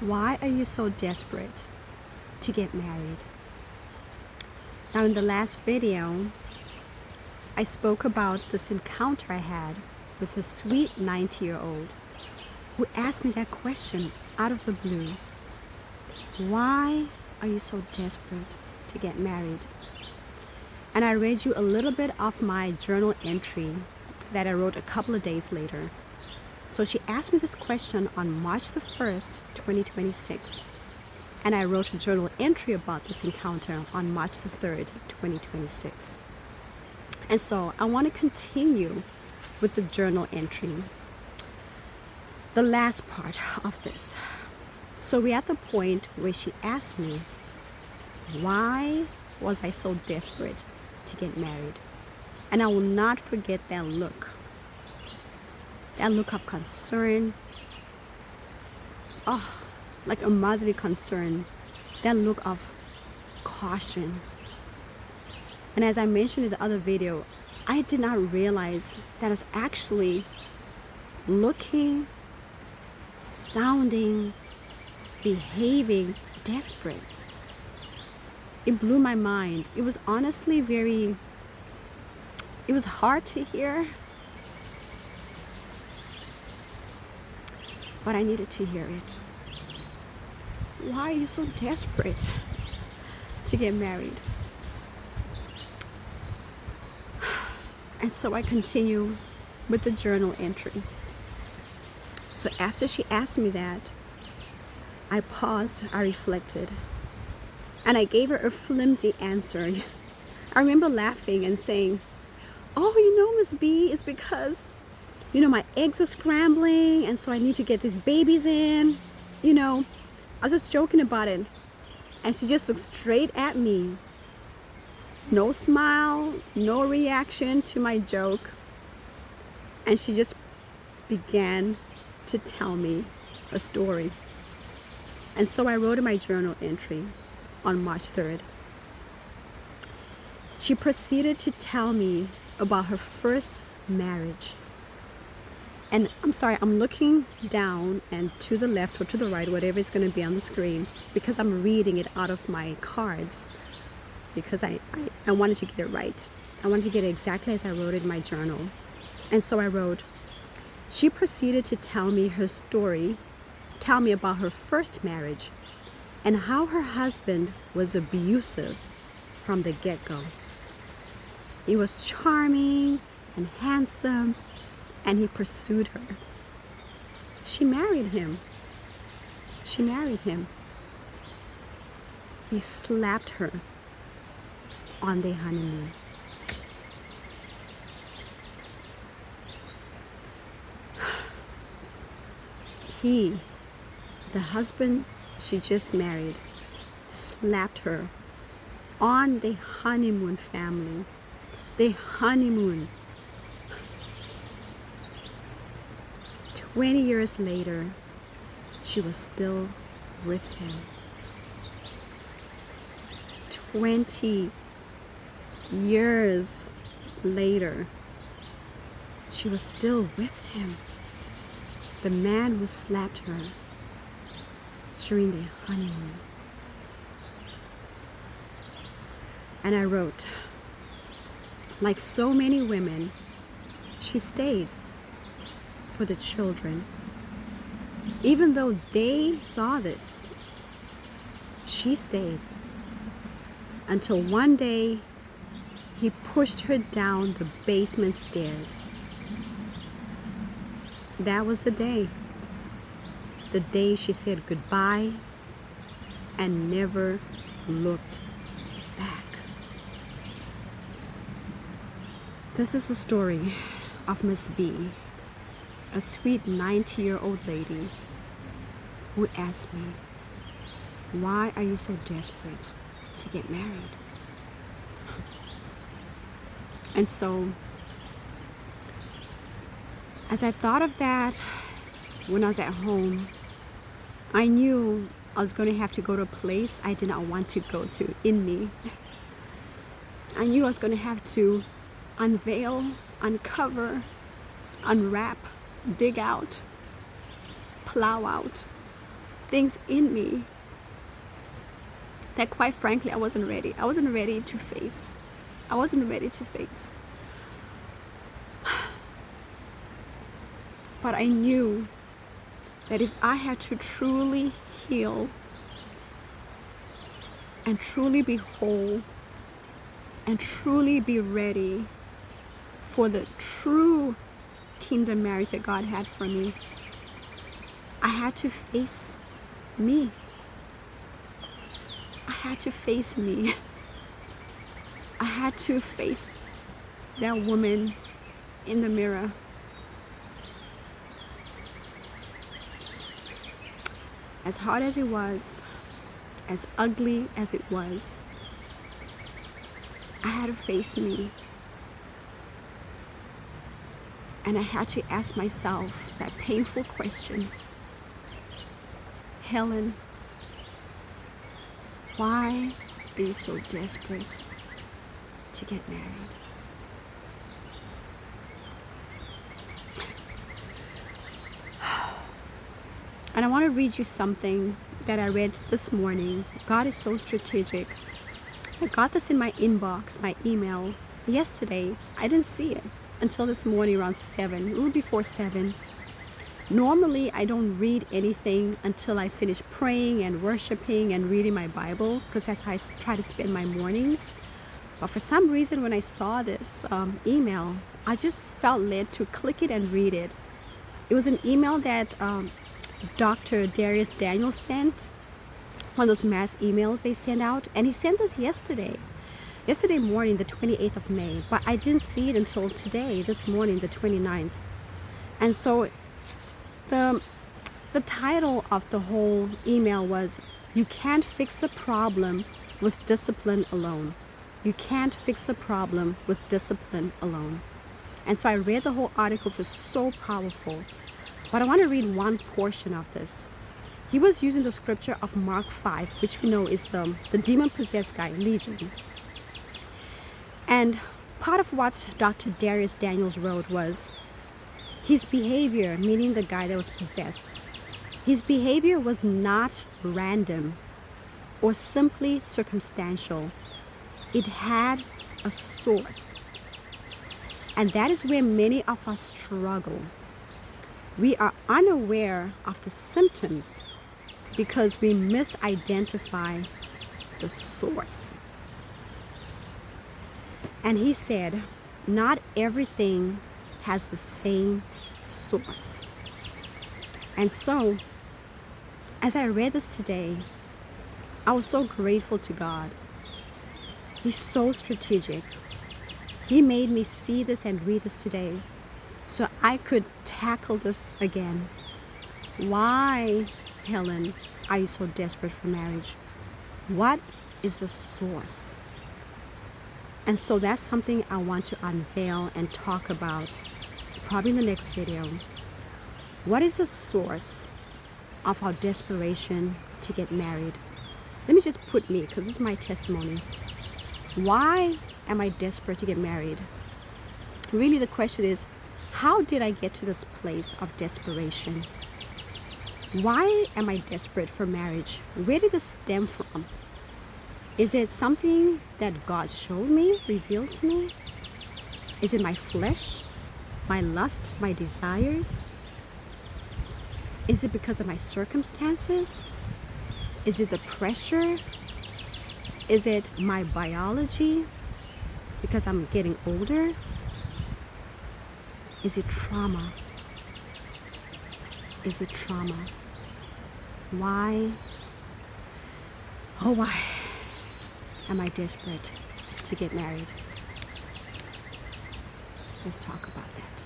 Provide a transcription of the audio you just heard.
Why are you so desperate to get married? Now, in the last video, I spoke about this encounter I had with a sweet 90-year-old who asked me that question out of the blue. Why are you so desperate to get married? And I read you a little bit of my journal entry that I wrote a couple of days later. So she asked me this question on March the 1st, 2026. And I wrote a journal entry about this encounter on March the 3rd, 2026. And so I want to continue with the journal entry, the last part of this. So we're at the point where she asked me, why was I so desperate to get married? And I will not forget that look of concern, like a motherly concern, that look of caution. And as I mentioned in the other video, I did not realize that I was actually looking, sounding, behaving desperate. It blew my mind. It was honestly it was hard to hear, but I needed to hear it. Why are you so desperate to get married? And so I continue with the journal entry. So after she asked me that, I paused, I reflected, and I gave her a flimsy answer. I remember laughing and saying, Miss B, it's because, my eggs are scrambling, and so I need to get these babies in. I was just joking about it. And she just looked straight at me. No smile, no reaction to my joke. And she just began to tell me a story. And so I wrote in my journal entry on March 3rd. She proceeded to tell me about her first marriage. And I'm sorry, I'm looking down and to the left or to the right, whatever is going to be on the screen, because I'm reading it out of my cards, because I wanted to get it right. I wanted to get it exactly as I wrote it in my journal. And so I wrote, she proceeded to tell me her story, tell me about her first marriage, and how her husband was abusive from the get-go. He was charming and handsome, and he pursued her. She married him. He slapped her on their honeymoon. He, the husband she just married, slapped her on the honeymoon family. The honeymoon. 20 years later, she was still with him. 20 years later, she was still with him. The man who slapped her during the honeymoon. And I wrote, like so many women, she stayed for the children. Even though they saw this, she stayed until one day he pushed her down the basement stairs. That was the day she said goodbye and never looked back. This is the story of Miss B, a sweet 90-year-old lady who asked me, why are you so desperate to get married? And so, as I thought of that when I was at home, I knew I was going to have to go to a place I did not want to go to in me. I knew I was going to have to unveil, uncover, unwrap, dig out, plow out things in me that, quite frankly, I wasn't ready. I wasn't ready to face. I wasn't ready to face. But I knew that if I had to truly heal and truly be whole and truly be ready for the true kingdom marriage that God had for me, I had to face me. I had to face me. I had to face that woman in the mirror. As hard as it was, as ugly as it was, I had to face me. And I had to ask myself that painful question: Helen, why are you so desperate to get married? And I want to read you something that I read this morning. God is so strategic. I got this in my inbox, my email, yesterday. I didn't see it until this morning around 7, a little before 7. Normally, I don't read anything until I finish praying and worshiping and reading my Bible, because that's how I try to spend my mornings. But for some reason, when I saw this email, I just felt led to click it and read it. It was an email that Dr. Darius Daniels sent, one of those mass emails they send out, and he sent this yesterday morning, the 28th of May, but I didn't see it until today, this morning, the 29th. And so the title of the whole email was, "You can't fix the problem with discipline alone." You can't fix the problem with discipline alone. And so I read the whole article, which was so powerful. But I want to read one portion of this. He was using the scripture of Mark 5, which we know is the demon-possessed guy, Legion. And part of what Dr. Darius Daniels wrote was his behavior, meaning the guy that was possessed, his behavior was not random or simply circumstantial. It had a source. And that is where many of us struggle. We are unaware of the symptoms because we misidentify the source. And he said, not everything has the same source. And so, as I read this today, I was so grateful to God. He's so strategic. He made me see this and read this today so I could tackle this again. Why, Helen, are you so desperate for marriage? What is the source? And so that's something I want to unveil and talk about probably in the next video. What is the source of our desperation to get married? Let me just put me, because this is my testimony. Why am I desperate to get married? Really, the question is, how did I get to this place of desperation? Why am I desperate for marriage? Where did this stem from? Is it something that God showed me, revealed to me? Is it my flesh, my lust, my desires? Is it because of my circumstances? Is it the pressure? Is it my biology because I'm getting older? Is it trauma? Is it trauma? Why? Oh, why am I desperate to get married? Let's talk about that.